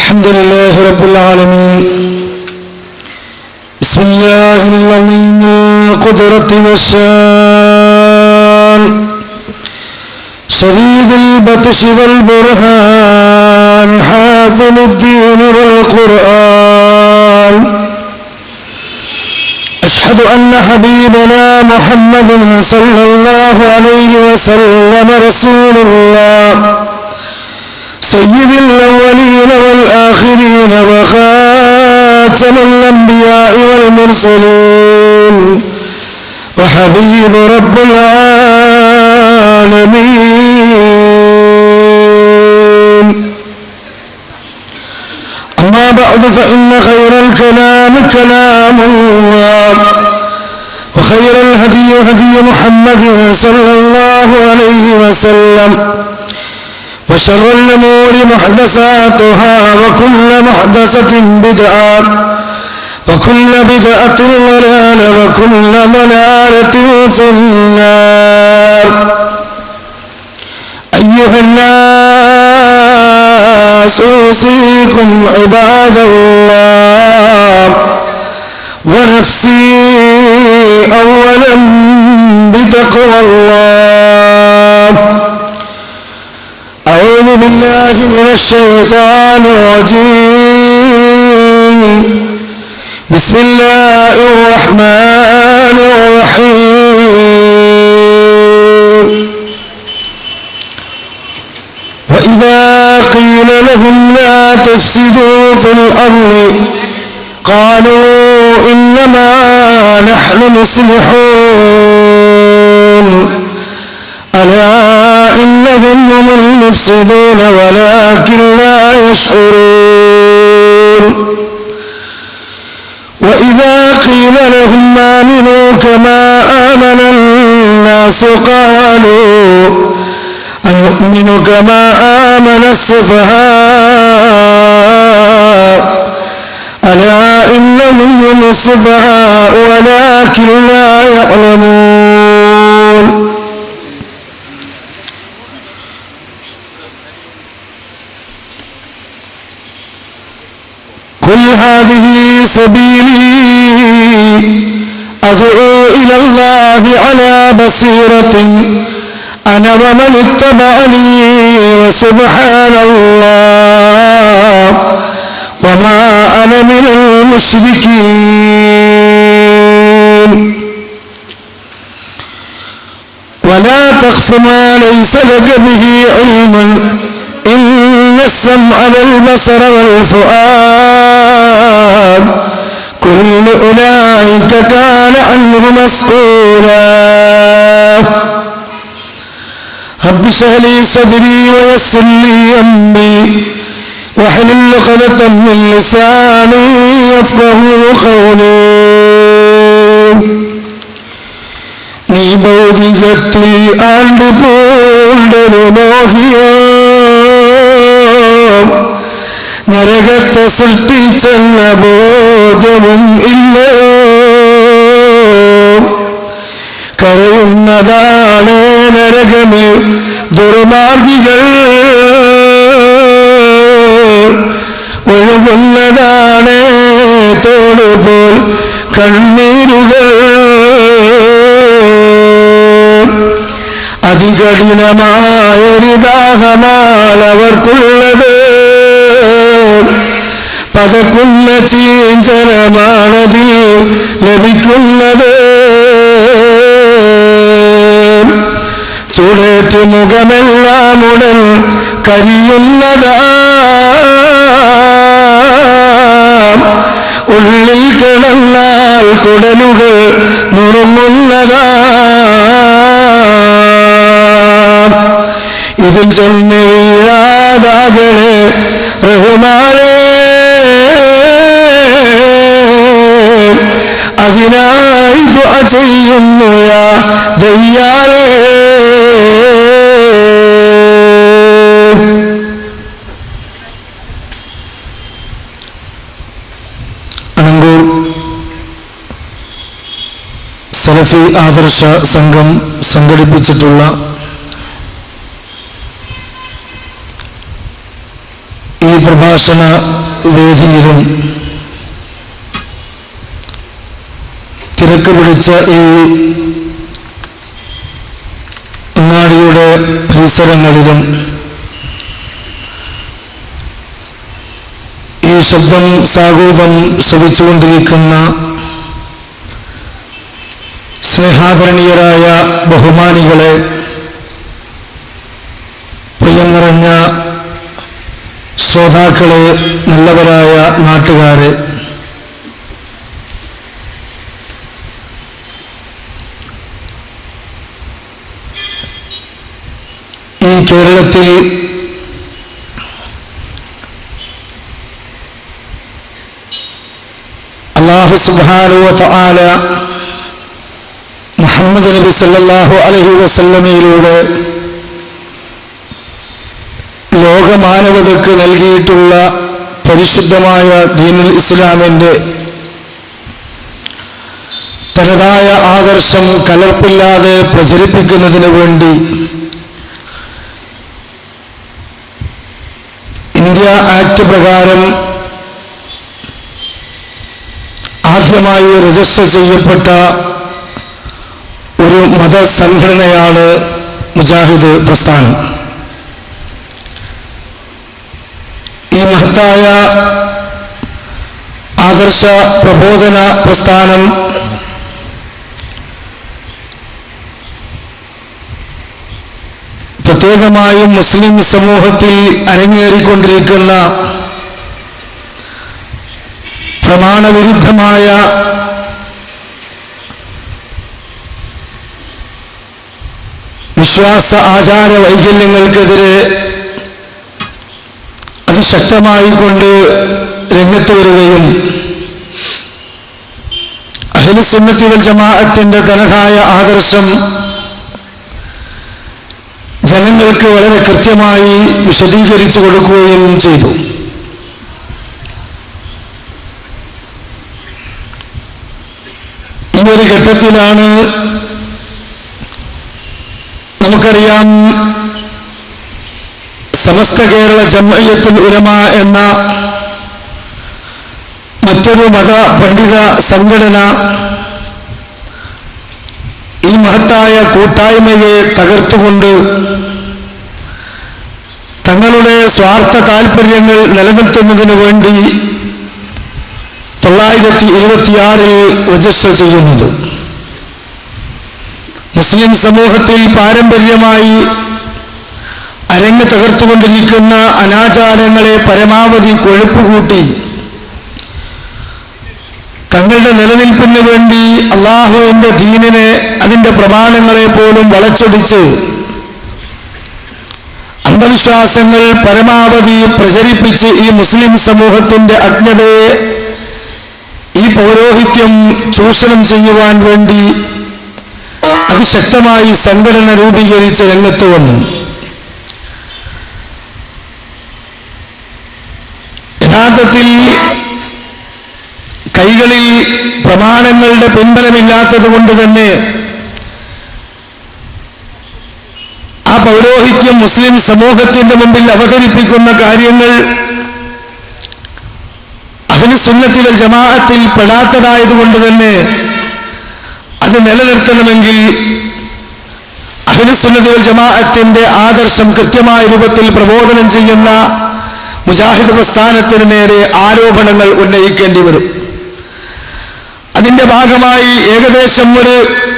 الحمد لله رب العالمين. بسم الله العظيم القدرة والشان شديد البطش والبرهان حافظ الدين والقرآن. أشهد أن حبيبنا محمد صلى الله عليه وسلم رسول الله سيد الأولين والآخرين وخاتم الأنبياء والمرسلين وحبيب رب العالمين. أما بعد فإن خير الكلام كلام الله وخير الهدي هدي محمد صلى الله عليه وسلم وشر الأمور محدثاتها وكل محدثة بدعة وكل بدعة ضلالة وكل ضلالة في النار. أيها الناس أوصيكم عباد الله ونفسي أولا بتقوى الله. أعوذ بالله من الشيطان الرجيم. بسم الله الرحمن الرحيم. وإذا قيل لهم لا تفسدوا في الأرض قالوا إنما نحن مصلحون ألا إنهم هم المفسدون ولكن لا يشعرون. وإذا قيل لهم آمنوا كما آمن الناس قالوا أنؤمن كما آمن السفهاء ألا إنهم هم السفهاء ولكن لا يعلمون. قل هذه سبيلي أدعو إلى الله على بصيرة أنا ومن اتبعني وسبحان الله وما أنا من المشركين. ولا تخف ما ليس لك به علم إن السمع والبصر والفؤاد كل أولئك كان عنه مسؤولا. رب اشرح لي صدري ويسر لي أمري واحلل عقدة من لساني يفقهوا قولي. നീ ഭൗതികത്തിൽ ആണ്ടുപോണ്ടൊരു മോഹിയോ നരകത്തെ സൃഷ്ടിച്ചെന്ന ബോധവും ഇല്ലോ. കരയുന്നതാണ് നരകമിൽ ദുർമാർഗികൾ ഒഴുകുന്നതാണ് തോടുപോൽ കണ്ണീരുകൾ. അതികഠിനമായൊരു ദാഹമാണ് അവർക്കുള്ളത് പതക്കുന്ന ചീഞ്ചലമാണതിൽ ലഭിക്കുന്നത്. ചൂടേറ്റ് മുഖമെല്ലാം ഉടൻ കരിയുന്നതാ ഉള്ളിൽ കിടന്നാൽ കുടലുകൾ നുറുങ്ങുന്നതാ. ഇത് ചെന്ന് വീഴാതാകണേ റഹ്മാനേ അതിനായി ദുആ ചെയ്യുന്നു യാ ദയ്യാറേ. അനങ്കൂർ സലഫി ആദർശ സംഘം സംഘടിപ്പിച്ചിട്ടുള്ള ഈ പ്രഭാഷണ വേദിയിലും തിരക്ക് പിടിച്ച ഈ അങ്ങാടിയുടെ പരിസരങ്ങളിലും ഈ ശബ്ദം സാഗൂതം ശ്രവിച്ചുകൊണ്ടിരിക്കുന്ന സ്നേഹാദരണീയരായ ബഹുമാനികളെ, പ്രിയം നിറഞ്ഞ ശ്രോതാക്കളെ, നല്ലവരായ നാട്ടുകാരെ, ഈ കേരളത്തിൽ അല്ലാഹു സുബ്ഹാനഹു വ തആല മുഹമ്മദ് നബി സല്ലല്ലാഹു അലൈഹി വസല്ലമയിലൂടെ ലോകമാനവതയ്ക്ക് നൽകിയിട്ടുള്ള പരിശുദ്ധമായ ദീനുൽ ഇസ്ലാമിൻ്റെ തനതായ ആദർശം കലർപ്പില്ലാതെ പ്രചരിപ്പിക്കുന്നതിന് വേണ്ടി ഇന്ത്യ ആക്ട് പ്രകാരം ആദ്യമായി രജിസ്റ്റർ ചെയ്യപ്പെട്ട ഒരു മതസംഘടനയാണ് മുജാഹിദ് പ്രസ്ഥാനം. ഈ മഹത്തായ ആദർശ പ്രബോധന പ്രസ്ഥാനം പ്രത്യേകമായും മുസ്ലിം സമൂഹത്തിൽ അരങ്ങേറിക്കൊണ്ടിരിക്കുന്ന പ്രമാണവിരുദ്ധമായ വിശ്വാസ ആചാര വൈകല്യങ്ങൾക്കെതിരെ അതിശക്തമായിക്കൊണ്ട് രംഗത്ത് വരികയും അഹ്ലുസുന്നത്തി വൽ ജമാഅത്തിന്റെ തനതായ ആദർശം ജനങ്ങൾക്ക് വളരെ കൃത്യമായി വിശദീകരിച്ചു കൊടുക്കുകയും ചെയ്തു. ഈ ഒരു ഘട്ടത്തിലാണ് നമുക്കറിയാം, സമസ്ത കേരള ജംഇയ്യത്തുൽ ഉലമ എന്ന മറ്റൊരു മത പണ്ഡിത സംഘടന ഈ മഹത്തായ കൂട്ടായ്മയെ തകർത്തുകൊണ്ട് തങ്ങളുടെ സ്വാർത്ഥ താൽപര്യങ്ങൾ നിലനിർത്തുന്നതിന് വേണ്ടി 1926 രജിസ്റ്റർ ചെയ്യുന്നത്. മുസ്ലിം സമൂഹത്തിൽ പാരമ്പര്യമായി അരങ്ങ് തകർത്തുകൊണ്ടിരിക്കുന്ന അനാചാരങ്ങളെ പരമാവധി കൊഴുപ്പുകൂട്ടി തങ്ങളുടെ നിലനിൽപ്പിന് വേണ്ടി അള്ളാഹുവിന്റെ ദീനിനെ, അതിന്റെ പ്രമാണങ്ങളെ പോലും വളച്ചൊടിച്ച് അന്ധവിശ്വാസങ്ങൾ പരമാവധി പ്രചരിപ്പിച്ച് ഈ മുസ്ലിം സമൂഹത്തിന്റെ അജ്ഞതയെ ഈ പൗരോഹിത്യം ചൂഷണം ചെയ്യുവാൻ വേണ്ടി അതിശക്തമായി സംഘടന രൂപീകരിച്ച് രംഗത്ത് വന്നു. യഥാർത്ഥത്തിൽ കൈകളിൽ പ്രമാണങ്ങളുടെ പിൻബലമില്ലാത്തത് കൊണ്ട് തന്നെ ആ പൗരോഹിത്യം മുസ്ലിം സമൂഹത്തിന്റെ മുമ്പിൽ അവതരിപ്പിക്കുന്ന കാര്യങ്ങൾ അഹ്ലുസുന്നത്തി വൽ ജമാഅത്തിൽ പെടാത്തതായതുകൊണ്ട് തന്നെ അത് നിലനിർത്തണമെങ്കിൽ അഹ്ലുസുന്നത്തി വൽ ജമാഅത്തിന്റെ ആദർശം കൃത്യമായ രൂപത്തിൽ പ്രബോധനം ചെയ്യുന്ന മുജാഹിദ് പ്രസ്ഥാനത്തിന് നേരെ ആരോപണങ്ങൾ ഉന്നയിക്കേണ്ടി വരും. അതിന്റെ ഭാഗമായി ഏകദേശം ഒരു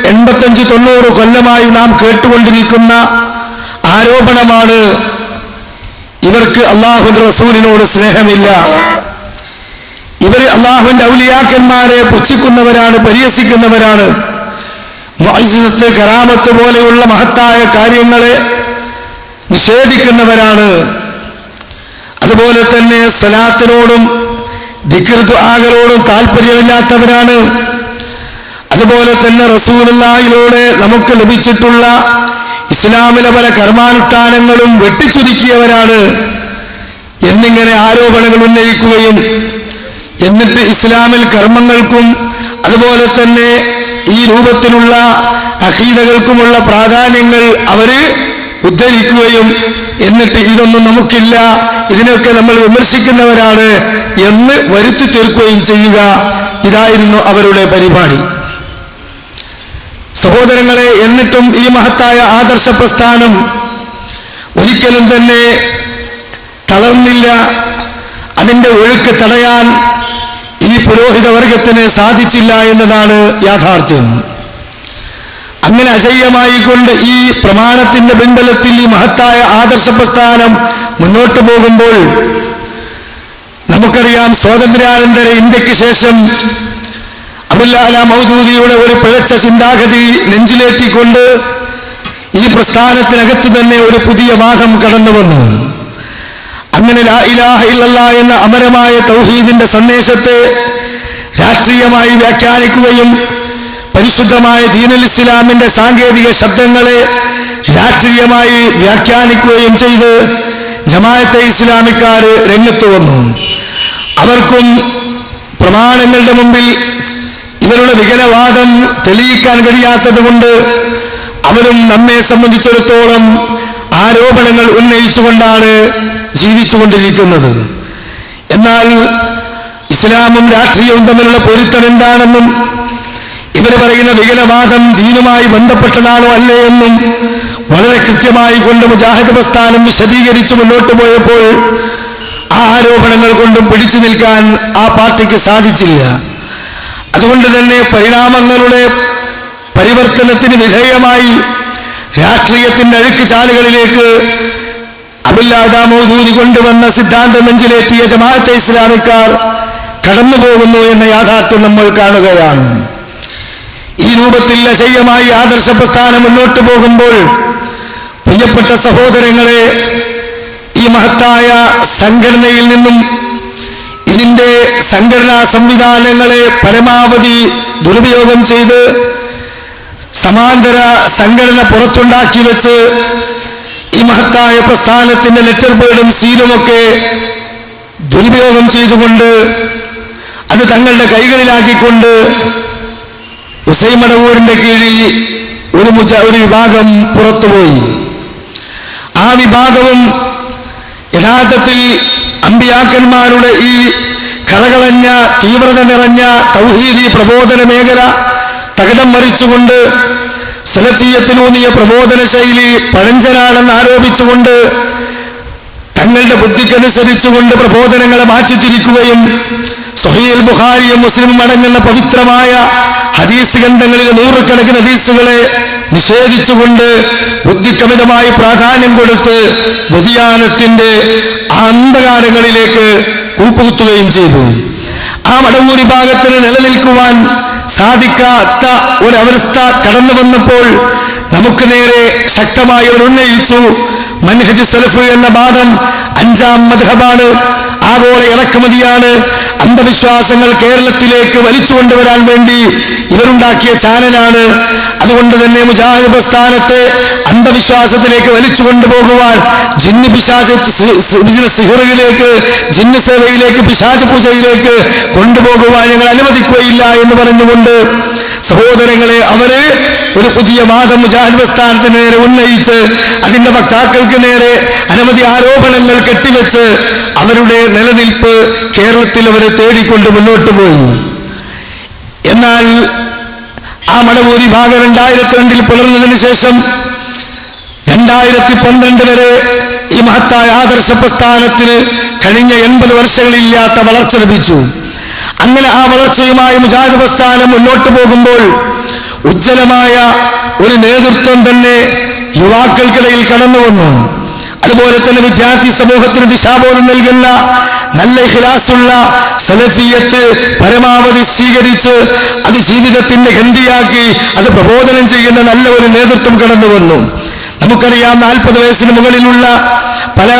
85-90 കൊല്ലമായി നാം കേട്ടുകൊണ്ടിരിക്കുന്ന ആരോപണമാണ് ഇവർക്ക് അള്ളാഹുവിന്റെ റസൂലിനോട് സ്നേഹമില്ല, ഇവർ അള്ളാഹുവിന്റെ ഔലിയാക്കന്മാരെ പുച്ഛിക്കുന്നവരാണ്, പരിഹസിക്കുന്നവരാണ്, മുഅ്ജിസത്ത്, കറാമത്ത് പോലെയുള്ള മഹത്തായ കാര്യങ്ങളെ നിഷേധിക്കുന്നവരാണ്, അതുപോലെ തന്നെ സ്വലാത്തിനോടും ദിക്ർ ദുആകളോടും താല്പര്യമില്ലാത്തവരാണ്, അതുപോലെ തന്നെ റസൂലുള്ളാഹിയിലൂടെ നമുക്ക് ലഭിച്ചിട്ടുള്ള ഇസ്ലാമിലെ പല കർമാനുഷ്ഠാനങ്ങളും വെട്ടിച്ചുരുക്കിയവരാണ് എന്നിങ്ങനെ ആരോപണങ്ങൾ ഉന്നയിക്കുകയും എന്നിട്ട് ഇസ്ലാമിൽ കർമ്മങ്ങൾക്കും അതുപോലെ തന്നെ ഈ രൂപത്തിലുള്ള അഖീദകൾക്കുമുള്ള പ്രാധാന്യങ്ങൾ അവര് ഉദ്ധരിക്കുകയും എന്നിട്ട് ഇതൊന്നും നമുക്കില്ല, ഇതിനൊക്കെ നമ്മൾ വിമർശിക്കുന്നവരാണ് എന്ന് വരുത്തി തീർക്കുകയും ചെയ്യുക, ഇതായിരുന്നു അവരുടെ പരിപാടി. സഹോദരങ്ങളെ, എന്നിട്ടും ഈ മഹത്തായ ആദർശ പ്രസ്ഥാനം ഒരിക്കലും തന്നെ തളർന്നില്ല. അതിൻ്റെ ഒഴുക്ക് തടയാൻ ഈ പുരോഹിത വർഗത്തിന് സാധിച്ചില്ല എന്നതാണ് യാഥാർത്ഥ്യം. അങ്ങനെ അജയ്യമായി കൊണ്ട് ഈ പ്രമാണത്തിന്റെ പിൻബലത്തിൽ ഈ മഹത്തായ ആദർശ പ്രസ്ഥാനം മുന്നോട്ട് പോകുമ്പോൾ നമുക്കറിയാം, സ്വാതന്ത്ര്യാനന്തര ഇന്ത്യക്ക് ശേഷം അബുൽ അഅല മൗദൂദിയുടെ ഒരു പിഴച്ച ചിന്താഗതി നെഞ്ചിലേറ്റിക്കൊണ്ട് ഈ പ്രസ്ഥാനത്തിനകത്ത് തന്നെ ഒരു പുതിയ വാദം കടന്നു വന്നു. അങ്ങനെ ലാ ഇലാഹ ഇല്ലല്ലാഹ് എന്ന അമരമായ തൗഹീദിന്റെ സന്ദേശത്തെ രാഷ്ട്രീയമായി വ്യാഖ്യാനിക്കുകയും പരിശുദ്ധമായ ദീനുൽ ഇസ്ലാമിന്റെ സാങ്കേതിക ശബ്ദങ്ങളെ രാഷ്ട്രീയമായി വ്യാഖ്യാനിക്കുകയും ചെയ്ത് ജമാഅത്തെ ഇസ്ലാമിക്കാർ രംഗത്ത് വന്നു. അവർക്കും പ്രമാണങ്ങളുടെ മുമ്പിൽ ഇവരുടെ വികലവാദം തെളിയിക്കാൻ കഴിയാത്തത് കൊണ്ട് അവരും നമ്മെ സംബന്ധിച്ചിടത്തോളം ആരോപണങ്ങൾ ഉന്നയിച്ചുകൊണ്ടാണ് ജീവിച്ചുകൊണ്ടിരിക്കുന്നത്. എന്നാൽ ഇസ്ലാമും രാഷ്ട്രീയവും തമ്മിലുള്ള പൊരുത്തം എന്താണെന്നും ഇവർ പറയുന്ന വികലവാദം ദീനുമായി ബന്ധപ്പെട്ടതാണോ അല്ലേ എന്നും വളരെ കൃത്യമായി കൊണ്ട് മുജാഹിദ് പ്രസ്ഥാനം വിശദീകരിച്ച് മുന്നോട്ട് പോയപ്പോൾ ആ ആരോപണങ്ങൾ കൊണ്ടും പിടിച്ചു നിൽക്കാൻ ആ പാർട്ടിക്ക് സാധിച്ചില്ല. അതുകൊണ്ട് തന്നെ പരിണാമങ്ങളുടെ പരിവർത്തനത്തിന് വിധേയമായി രാഷ്ട്രീയത്തിന്റെ അഴുക്ക് ചാലുകളിലേക്ക് അബുൽ അഅല മൗദൂദി കൊണ്ടുവന്ന സിദ്ധാന്തം നെഞ്ചിലേറ്റിയ ജമാഅത്തെ ഇസ്ലാമിക്കാർ കടന്നുപോകുന്നു എന്ന യാഥാർത്ഥ്യം നമ്മൾ കാണുകയാണ്. ഈ രൂപത്തിൽ അജയ്യമായി ആദർശ പ്രസ്ഥാനം മുന്നോട്ട് പോകുമ്പോൾ പ്രിയപ്പെട്ട സഹോദരങ്ങളെ, ഈ മഹത്തായ സംഘടനയിൽ നിന്നും ഇതിന്റെ സംഘടനാ സംവിധാനങ്ങളെ പരമാവധി ദുരുപയോഗം ചെയ്ത് സമാന്തര സംഘടന പുറത്തുണ്ടാക്കി വെച്ച് ഈ മഹത്തായ പ്രസ്ഥാനത്തിന്റെ ലെറ്റർ ബേർഡും സീലുമൊക്കെ ദുരുപയോഗം ചെയ്തുകൊണ്ട് അത് തങ്ങളുടെ കൈകളിലാക്കിക്കൊണ്ട് ഹുസൈൻ മടവൂരിന്റെ കീഴിൽ ഒരു വിഭാഗം പുറത്തുപോയി. ആ വിഭാഗവും യഥാർത്ഥത്തിൽ അമ്പിയാക്കന്മാരുടെ ഈ കറകളഞ്ഞ തീവ്രത നിറഞ്ഞ തൗഹീദി പ്രബോധന മേഖല തകിടം മറിച്ചുകൊണ്ട് സലഫിയത്തിലൂന്നിയ പ്രബോധന ശൈലി പഴഞ്ചനാണെന്ന് ആരോപിച്ചുകൊണ്ട് തങ്ങളുടെ ബുദ്ധിക്കനുസരിച്ചുകൊണ്ട് പ്രബോധനങ്ങളെ മാറ്റിത്തിരിക്കുകയും സ്വഹീഹുൽ ബുഖാരിയും മുസ്ലിമും അടങ്ങുന്ന പവിത്രമായ ഹദീസ് ഗ്രന്ഥങ്ങളിൽ നൂറുകണക്കിന് ഹദീസുകളെ നിഷേധിച്ചുകൊണ്ട് ബുദ്ധിക്കമിതമായി പ്രാധാന്യം കൊടുത്ത് വ്യതിയാനത്തിന്റെ അന്ധകാരങ്ങളിലേക്ക് കൂപ്പുകുത്തുകയും ചെയ്തു. ആ മടവൂർ വിഭാഗത്തിന് നിലനിൽക്കുവാൻ സാധിക്കാത്ത ഒരവസ്ഥ കടന്നു വന്നപ്പോൾ നമുക്ക് നേരെ ശക്തമായി അവർ ഉന്നയിച്ചു, മൻഹജ് സലഫ് എന്ന വാദം അഞ്ചാം മദ്ഹബാണ്, ആഗോള ഇറക്കുമതിയാണ്, അന്ധവിശ്വാസങ്ങൾ കേരളത്തിലേക്ക് വലിച്ചു കൊണ്ടുവരാൻ വേണ്ടി ഇവരുണ്ടാക്കിയ ചാനലാണ്. അതുകൊണ്ട് തന്നെ മുജാഹിദ് പ്രസ്ഥാനത്തെ അന്ധവിശ്വാസത്തിലേക്ക് വലിച്ചു കൊണ്ടുപോകുവാൻ ജിന്ന് പിശാച് സിഹറിലേക്ക്, ജിന്ന് സേവയിലേക്ക്, പിശാച് പൂജയിലേക്ക് കൊണ്ടുപോകുവാൻ ഞങ്ങൾ അനുവദിക്കുകയില്ല എന്ന് പറഞ്ഞുകൊണ്ട് സഹോദരങ്ങളെ അവരെ ഒരു പുതിയ വാദം മുജാഹിദ് പ്രസ്ഥാനത്തിന് നേരെ ഉന്നയിച്ച് അതിന്റെ വക്താക്കൾക്ക് നേരെ അനവധി ആരോപണങ്ങൾ കെട്ടിവെച്ച് അവരുടെ നിലനിൽപ്പ് കേരളത്തിൽ അവരെ തേടിക്കൊണ്ട് മുന്നോട്ട് പോയി. എന്നാൽ ആ മടവൂർ വിഭാഗം 2002 പുലർന്നതിന് ശേഷം 2012 വരെ ഈ മഹത്തായ ആദർശ പ്രസ്ഥാനത്തിന് കഴിഞ്ഞ 80 വർഷങ്ങളില്ലാത്ത വളർച്ച ലഭിച്ചു. അങ്ങനെ ആ വളർച്ചയുമായി മുജാഹിദ് പ്രസ്ഥാനം മുന്നോട്ട് പോകുമ്പോൾ ഉജ്ജ്വലമായ ഒരു നേതൃത്വം തന്നെ യുവാക്കൾക്കിടയിൽ കടന്നു വന്നു. അതുപോലെ തന്നെ വിദ്യാർത്ഥി സമൂഹത്തിന് ദിശാബോധം നൽകുന്ന നല്ല ഇഖ്ലാസുള്ള സലഫിയത്ത് പരമാവധി സ്വീകരിച്ച് അത് ജീവിതത്തിന്റെ ഗന്ധിയാക്കി അത് പ്രബോധനം ചെയ്യുന്ന നല്ല ഒരു നേതൃത്വം കടന്നു വന്നു. നമുക്കറിയാം 40 വയസ്സിന് മുകളിലുള്ള പല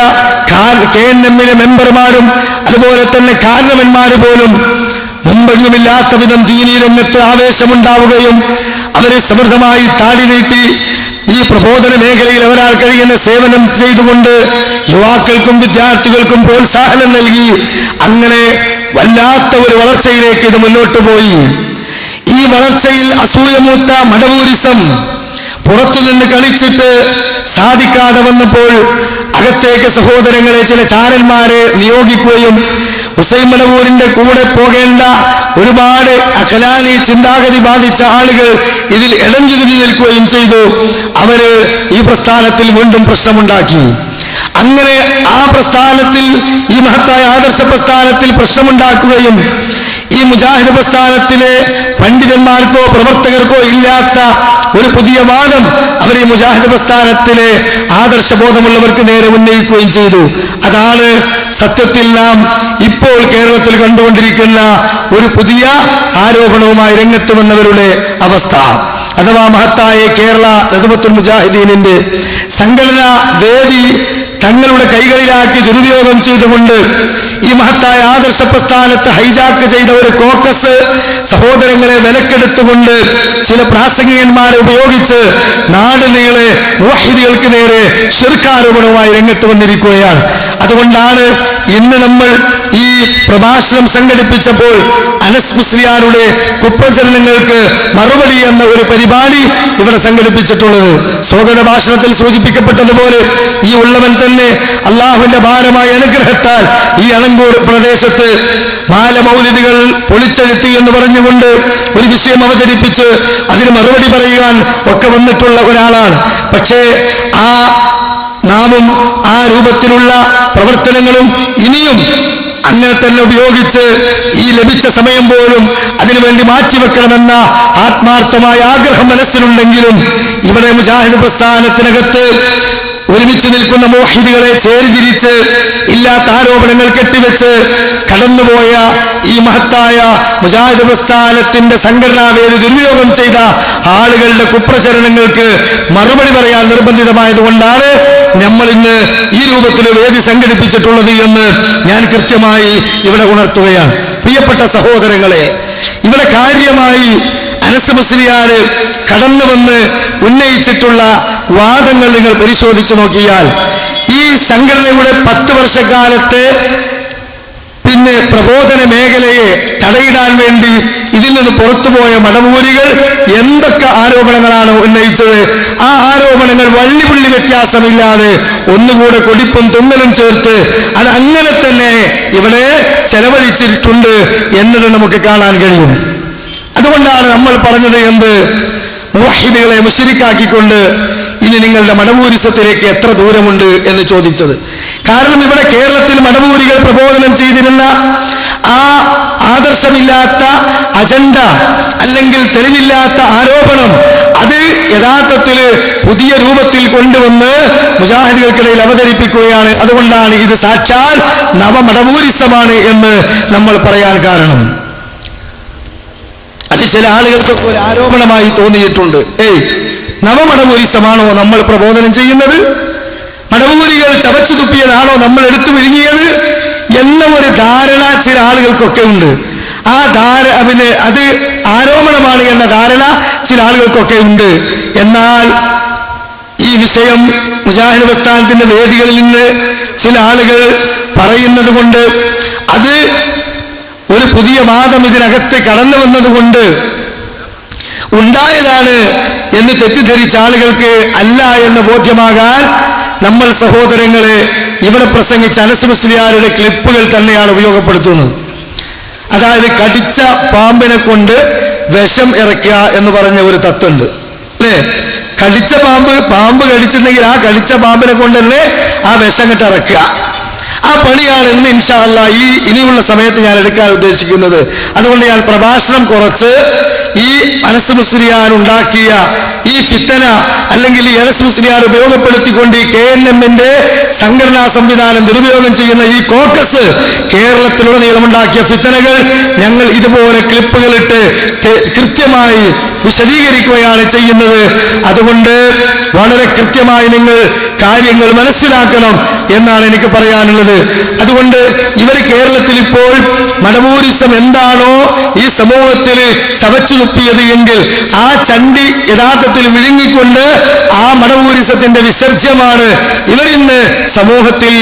KNM മെമ്പർമാരും അതുപോലെ തന്നെ കാരണവന്മാർ പോലും മുമ്പെങ്ങുമില്ലാത്ത വിധം ദീനീ രംഗത്ത് ആവേശമുണ്ടാവുകയും അവരെ സമൃദ്ധമായി താടി നീട്ടി ഈ പ്രബോധന മേഖലയിൽ അവരാൾ കഴിയുന്ന സേവനം ചെയ്തുകൊണ്ട് യുവാക്കൾക്കും വിദ്യാർത്ഥികൾക്കും പ്രോത്സാഹനം നൽകി അങ്ങനെ വല്ലാത്ത ഒരു വളർച്ചയിലേക്ക് ഇത് മുന്നോട്ട് പോയി. ഈ വളർച്ചയിൽ അസൂയമൂത്ത മടവൂരിസം പുറത്തുനിന്ന് കളിച്ചിട്ട് സാധിക്കാതെ വന്നപ്പോൾ അകത്തേക്ക് സഹോദരങ്ങളെ ചില ചാരന്മാരെ നിയോഗിക്കുകയും ഹുസൈൻ മടവൂരിന്റെ കൂടെ പോകേണ്ട ഒരുപാട് അഖലാലി ചിന്താഗതി ബാധിച്ച ആളുകൾ ഇതിൽ ഇടഞ്ഞിരുന്നു നിൽക്കുകയും ചെയ്തു. അവര് ഈ പ്രസ്ഥാനത്തിൽ വീണ്ടും പ്രശ്നമുണ്ടാക്കി. അങ്ങനെ ആ പ്രസ്ഥാനത്തിൽ, ഈ മഹത്തായ ആദർശ പ്രസ്ഥാനത്തിൽ പ്രശ്നമുണ്ടാക്കുകയും ഈ മുജാഹിദ് പ്രസ്ഥാനത്തിലെ പണ്ഡിതന്മാർക്കോ പ്രവർത്തകർക്കോ ഇല്ലാത്ത ഒരു പുതിയ വാദം അവർ ഈ മുജാഹിദ് പ്രസ്ഥാനത്തിലെ ആദർശബോധമുള്ളവർക്ക് നേരെ ഉന്നയിക്കുകയും ചെയ്തു. അതാണ് സത്യത്തിൽ നാം ഇപ്പോൾ കേരളത്തിൽ കണ്ടുകൊണ്ടിരിക്കുന്ന ഒരു പുതിയ ആരോപണവുമായി രംഗത്ത് വന്നവരുടെ അവസ്ഥ. അഥവാ മഹത്തായ കേരള നദ്വത്തുൽ മുജാഹിദീനിന്റെ സംഘടനാ വേദി തങ്ങളുടെ കൈകളിലാക്കി ദുരുപയോഗം ചെയ്തുകൊണ്ട് ഈ മഹത്തായ ആദർശ പ്രസ്ഥാനത്തെ ഹൈജാക്ക് ചെയ്ത ഒരു കോക്കസ് സഹോദരങ്ങളെ വിലക്കെടുത്തുകൊണ്ട് ചില പ്രാസംഗികന്മാരെ ഉപയോഗിച്ച് നാട് നീളെ മുവഹിദികൾക്ക് നേരെ ശിർക്കാരോപണവുമായി രംഗത്ത് വന്നിരിക്കുകയാണ്. അതുകൊണ്ടാണ് ഇന്ന് നമ്മൾ ഈ പ്രഭാഷണം സംഘടിപ്പിച്ചപ്പോൾ അനസ് മുസ്ലിയാരുടെ കുപ്രചരണങ്ങൾക്ക് മറുപടി എന്ന ഒരു പരിപാടി ഇവിടെ സംഘടിപ്പിച്ചിട്ടുള്ളത്. സ്വാഗത ഭാഷണത്തിൽ സൂചിപ്പിക്കപ്പെട്ടതുപോലെ ഈ ഉള്ളവൻ തന്നെ അള്ളാഹുവിന്റെ ഭാരമായ അനുഗ്രഹത്താൽ ഈ അളങ്കൂർ പ്രദേശത്ത് മാലമൗലിദികൾ പൊളിച്ചെഴുത്തി എന്ന് പറഞ്ഞുകൊണ്ട് ഒരു വിഷയം അവതരിപ്പിച്ച് അതിന് മറുപടി പറയുവാൻ ഒക്കെ വന്നിട്ടുള്ള ഒരാളാണ്. പക്ഷേ നാമും ആ രൂപത്തിലുള്ള പ്രവർത്തനങ്ങളും ഇനിയും അങ്ങനെ തന്നെ ഉപയോഗിച്ച് ഈ ലഭിച്ച സമയം പോലും അതിനുവേണ്ടി മാറ്റിവെക്കണമെന്ന ആത്മാർത്ഥമായ ആഗ്രഹം മനസ്സിലുണ്ടെങ്കിലും ഇവിടെ മുജാഹിദ് പ്രസ്ഥാനത്തിനകത്ത് ഒരുമിച്ച് നിൽക്കുന്ന മുവഹിദികളെ ചേരിതിരിച്ച് ഇല്ലാത്ത ആരോപണങ്ങൾ കെട്ടിവെച്ച് കടന്നുപോയ ഈ മഹത്തായ മുജാഹിദ് പ്രസ്ഥാനത്തിന്റെ സംഘടനാവേദി ദുർവിനിയോഗം ചെയ്ത ആളുകളുടെ കുപ്രചരണങ്ങൾക്ക് മറുപടി പറയാൻ നിർബന്ധിതമായതുകൊണ്ടാണ് നമ്മൾ ഇന്ന് ഈ രൂപത്തിൽ വേദി സംഘടിപ്പിച്ചിട്ടുള്ളത് എന്ന് ഞാൻ കൃത്യമായി ഇവിടെ ഉണർത്തുകയാണ്. പ്രിയപ്പെട്ട സഹോദരങ്ങളെ, ഇവിടെ കാര്യമായി അനസ് മുസ്ലിയാര് കടന്നു വന്ന് ഉന്നയിച്ചിട്ടുള്ള വാദങ്ങൾ നിങ്ങൾ പരിശോധിച്ചു നോക്കിയാൽ ഈ സംഘടനയുടെ 10 വർഷക്കാലത്തെ പിന്നെ പ്രബോധന മേഖലയെ തടയിടാൻ വേണ്ടി ഇതിൽ നിന്ന് പുറത്തുപോയ മടവൂരികൾ എന്തൊക്കെ ആരോപണങ്ങളാണ് ഉന്നയിച്ചത്, ആ ആരോപണങ്ങൾ വള്ളിപുള്ളി വ്യത്യാസമില്ലാതെ ഒന്നുകൂടെ കൊടിപ്പും തുങ്ങലും ചേർത്ത് അത് അങ്ങനെ തന്നെ ഇവിടെ ചെലവഴിച്ചിട്ടുണ്ട് എന്നത് നമുക്ക് കാണാൻ കഴിയും. അതുകൊണ്ടാണ് നമ്മൾ പറഞ്ഞത് എന്ത്, മുവഹിദുകളെ മുശ്രിക്കാക്കിക്കൊണ്ട് ഇനി നിങ്ങളുടെ മടവൂരിസത്തിലേക്ക് എത്ര ദൂരമുണ്ട് എന്ന് ചോദിച്ചത്. കാരണം ഇവിടെ കേരളത്തിൽ മടവൂരികൾ പ്രബോധനം ചെയ്തിരുന്ന ആ ആദർശമില്ലാത്ത അജണ്ട അല്ലെങ്കിൽ തെളിവില്ലാത്ത ആരോപണം അത് യഥാർത്ഥത്തിൽ പുതിയ രൂപത്തിൽ കൊണ്ടുവന്ന് മുജാഹിദുകൾക്കിടയിൽ അവതരിപ്പിക്കുകയാണ്. അതുകൊണ്ടാണ് ഇത് സാക്ഷാൽ നവമടവൂരിസമാണ് എന്ന് നമ്മൾ പറയാൻ കാരണം. അത് ചില ആളുകൾക്കൊക്കെ ഒരു ആരോപണമായി തോന്നിയിട്ടുണ്ട്. നവമടവൂരിസമാണോ നമ്മൾ പ്രബോധനം ചെയ്യുന്നത്? മടവൂരികൾ ചവച്ചു തുപ്പിയതാണോ നമ്മൾ എടുത്തു വിഴുങ്ങിയത് എന്ന ഒരു ധാരണ ചില ആളുകൾക്കൊക്കെ ഉണ്ട്. ആ അത് ആരോപണമാണ് എന്ന ധാരണ ചില ആളുകൾക്കൊക്കെ ഉണ്ട്. എന്നാൽ ഈ വിഷയം മുജാഹിദ് പ്രസ്ഥാനത്തിന്റെ വേദികളിൽ നിന്ന് ചില ആളുകൾ പറയുന്നത് കൊണ്ട് അത് ഒരു പുതിയ വാദം ഇതിനകത്ത് കടന്നു വന്നതുകൊണ്ട് ഉണ്ടായതാണ് എന്ന് തെറ്റിദ്ധരിച്ച ആളുകൾക്ക് അല്ല എന്ന് ബോധ്യമാകാൻ നമ്മൾ സഹോദരങ്ങളെ ഇവിടെ പ്രസംഗിച്ച അനസ് മുസ്ലിയാരുടെ ക്ലിപ്പുകൾ തന്നെയാണ് ഉപയോഗപ്പെടുത്തുന്നത്. അതായത് കടിച്ച പാമ്പിനെ കൊണ്ട് വിഷം ഇറക്കുക എന്ന് പറഞ്ഞ ഒരു തത്വമുണ്ട് അല്ലേ? കടിച്ച പാമ്പ് കടിച്ചിട്ടുണ്ടെങ്കിൽ ആ കടിച്ച പാമ്പിനെ കൊണ്ട് തന്നെ ആ വിഷം കിട്ട് ഇറക്കുക. ആ പണിയാണ് ഇന്ന് ഇൻഷാ അല്ലാഹ് ഇനിയുള്ള സമയത്ത് ഞാൻ എടുക്കാൻ ഉദ്ദേശിക്കുന്നത്. അതുകൊണ്ട് ഞാൻ പ്രഭാഷണം കുറച്ച് ഈ അനസ് മുസ്ലിയാർ ഉണ്ടാക്കിയ ഈ ഫിത്തന അല്ലെങ്കിൽ ഈ അനസ് മുസ്ലിയാർ ഉപയോഗപ്പെടുത്തിക്കൊണ്ട് ഈ KNM-ന്റെ സംഘടനാ സംവിധാനം ദുരുപയോഗം ചെയ്യുന്ന ഈ കോക്കസ് കേരളത്തിലുടനീളമുണ്ടാക്കിയ ഫിത്തനകൾ ഞങ്ങൾ ഇതുപോലെ ക്ലിപ്പുകളിട്ട് കൃത്യമായി വിശദീകരിക്കുകയാണ് ചെയ്യുന്നത്. അതുകൊണ്ട് വളരെ കൃത്യമായി നിങ്ങൾ കാര്യങ്ങൾ മനസ്സിലാക്കണം എന്നാണ് എനിക്ക് പറയാനുള്ളത്. അതുകൊണ്ട് ഇവർ കേരളത്തിൽ ഇപ്പോൾ മടവൂരിസം എന്താണോ ഈ സമൂഹത്തിൽ ചവച്ചു തുപ്പിയത് എങ്കിൽ ആ ചണ്ടി യഥാർത്ഥത്തിൽ വിഴുങ്ങിക്കൊണ്ട് ആ മടവൂരിസത്തിന്റെ വിസർജ്യമാണ് ഇവരിന്ന് സമൂഹത്തിൽ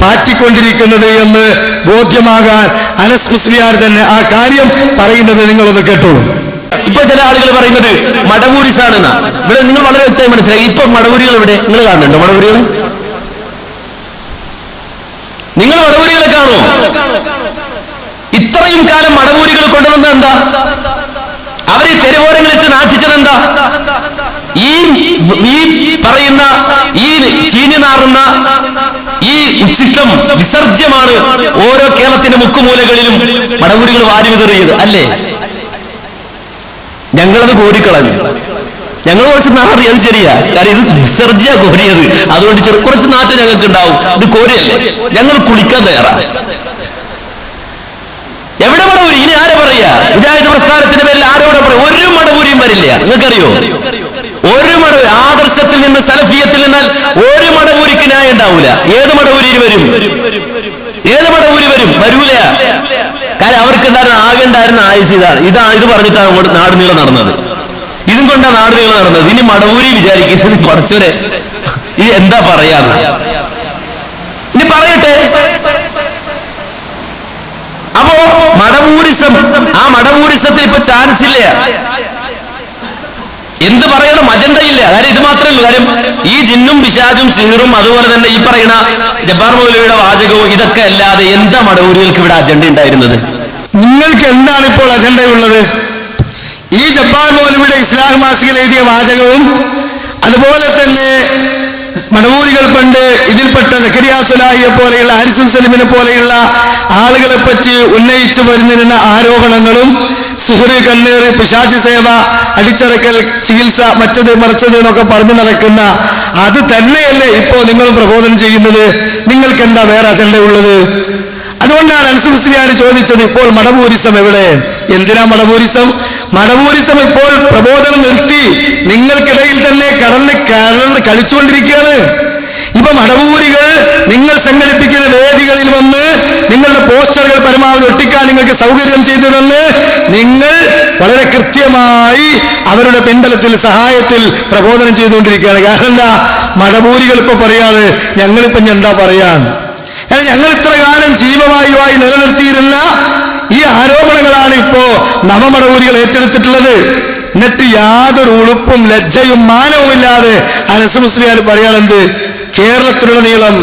പാറ്റിക്കൊണ്ടിരിക്കുന്നത് എന്ന് ബോധ്യമാകാൻ അനസ് മുസ്ലിയാർ തന്നെ ആ കാര്യം പറയുന്നത് നിങ്ങളൊന്ന് കേട്ടോളൂ. ഇപ്പൊ ചില ആളുകൾ പറയുന്നത് മടവൂരിസാണെന്നാ. ഇവിടെ നിങ്ങൾ വളരെ വ്യക്തമായി മനസ്സിലായി. ഇപ്പൊ മടവൂരികൾ ഇവിടെ നിങ്ങൾ കാണുന്നുണ്ടോ? മടവൂരികൾ നിങ്ങൾ മടവൂരികളെ കാണുമോ? ഇത്രയും കാലം മടവൂരികൾ കൊണ്ടുവന്നത് എന്താ? അവരെ തെരുവോരങ്ങളിട്ട് നാട്ടിച്ചതെന്താ? ഈ പറയുന്ന ഈ ചീഞ്ഞു നാറുന്ന ഈ ഉച്ചിഷ്ടം വിസർജ്യമാണ് ഓരോ കേരളത്തിന്റെ മുക്കുമൂലകളിലും മടവൂരികൾ വാരി വിതറിയത് അല്ലേ? ഞങ്ങളത് കോരിക്കളഞ്ഞു. ഞങ്ങൾ കുറച്ച് നാറി, അത് ശരിയാ. കാരണം ഇത് വിസർജ്യ കോരിയത്, അതുകൊണ്ട് കുറച്ച് നാറ്റം ഞങ്ങൾക്ക് ഉണ്ടാവും. ഇത് കോരിയല്ലേ? ഞങ്ങൾ കുളിക്കാൻ തയ്യാറാണ്. എവിടെ മടവൂരി? ഇനി ആരെ പറയാ? മുജാഹിദ് പ്രസ്ഥാനത്തിന്റെ പേരിൽ ആരോടെ പറയാം? ഒരു മടവൂരിയും വരില്ല. നിങ്ങൾക്കറിയോ? ഒരു മടവൂരി ആദർശത്തിൽ നിന്ന് സലഫിയത്തിൽ നിന്നാൽ ഒരു മടവൂരിക്ക് ന്യായം ഉണ്ടാവൂല. ഏത് മടവൂരി വരും? ഏത് മടവൂരി വരും? വരൂല. കാരണം അവർക്കുണ്ടായിരുന്ന ആകെ ഉണ്ടായിരുന്ന ആയുസ് ഇതാണ്. ഇത് പറഞ്ഞിട്ടാണ് നാട് നീളം നടന്നത്. ഇതും കൊണ്ടാണ് നാട് നീളം നടന്നത്. ഇനി മടവൂരി വിചാരിക്കുന്നത് പഠിച്ചവരെ ഇത് എന്താ പറയാന്ന്. ഇനി പറയട്ടെ. അപ്പോ മടവൂരിസം, ആ മടവൂരിസത്തിൽ ഇപ്പൊ ചാൻസ് ഇല്ല. എന്ത് പറയണം? അജണ്ട ഇല്ല. കാര്യം ഇത് മാത്രമേ ഉള്ളൂ. കാര്യം ഈ ജിന്നും പിശാചും സീറും അതുപോലെ തന്നെ ഈ പറയുന്ന ജബ്ബാർ മൗലവിയുടെ വാചകവും ഇതൊക്കെ അല്ലാതെ എന്താ മടവൂരികൾക്ക് ഇവിടെ അജണ്ട ഉണ്ടായിരുന്നത്? നിങ്ങൾക്ക് എന്താണ് ഇപ്പോൾ അജണ്ടയുള്ളത്? ഈ ജബ്ബാർ മൗലവിയുടെ ഇസ്ലാം മാസികയിൽ എഴുതിയ വാചകവും അതുപോലെ തന്നെ മടവൂരികൾ പണ്ട് ഇതിൽപ്പെട്ട സക്കരിയ സുലാഹിയെ പോലെയുള്ള ഹാരിസുൽ സലിമിനെ പോലെയുള്ള ആളുകളെ പറ്റി ഉന്നയിച്ചു വരുന്നിരുന്ന ആരോപണങ്ങളും സിഹ്റ്, കണ്ണീർ, പിശാച് സേവ, അടിച്ചറക്കൽ, ചികിത്സ, മറ്റത് മറിച്ചത് എന്നൊക്കെ പറഞ്ഞു നടക്കുന്ന അത് തന്നെയല്ലേ ഇപ്പോൾ നിങ്ങൾ പ്രബോധനം ചെയ്യുന്നത്? നിങ്ങൾക്ക് എന്താ വേറെ അജണ്ട ഉള്ളത്? അതുകൊണ്ടാണ് അൻസു മുസ്ലിയാർ ചോദിച്ചത്, ഇപ്പോൾ മടവൂരിസം എവിടെ? എന്തിനാ മടവൂരിസം? മടവൂരിസം ഇപ്പോൾ പ്രബോധനം നിർത്തി നിങ്ങൾക്കിടയിൽ തന്നെ കടന്ന് കളിച്ചുകൊണ്ടിരിക്കുകയാണ്. ഇപ്പൊ മടവൂരികൾ നിങ്ങൾ സംഘടിപ്പിക്കുന്ന വേദികളിൽ വന്ന് നിങ്ങളുടെ പോസ്റ്ററുകൾ പരമാവധി ഒട്ടിക്കാൻ നിങ്ങൾക്ക് സൗകര്യം ചെയ്തു തന്ന് നിങ്ങൾ വളരെ കൃത്യമായി അവരുടെ പിൻബലത്തിൽ സഹായത്തിൽ പ്രബോധനം ചെയ്തുകൊണ്ടിരിക്കുകയാണ്. കാരണം എന്താ? മടവൂരികൾ ഇപ്പൊ പറയാണ് ഞങ്ങളിപ്പൊ എന്താ പറയാൻ? ഞങ്ങൾ ഇത്ര കാലം ജീവവായുവായി നിലനിർത്തിയിരുന്ന ഈ ആരോപണങ്ങളാണ് ഇപ്പോ നവമടവൂരികൾ ഏറ്റെടുത്തിട്ടുള്ളത്. എന്നിട്ട് യാതൊരു ഉളുപ്പും ലജ്ജയും മാനവുമില്ലാതെ അനസ് മുസ്ലിയാർ പറയാനെന്ത്? കേരളത്തിലുടനീളം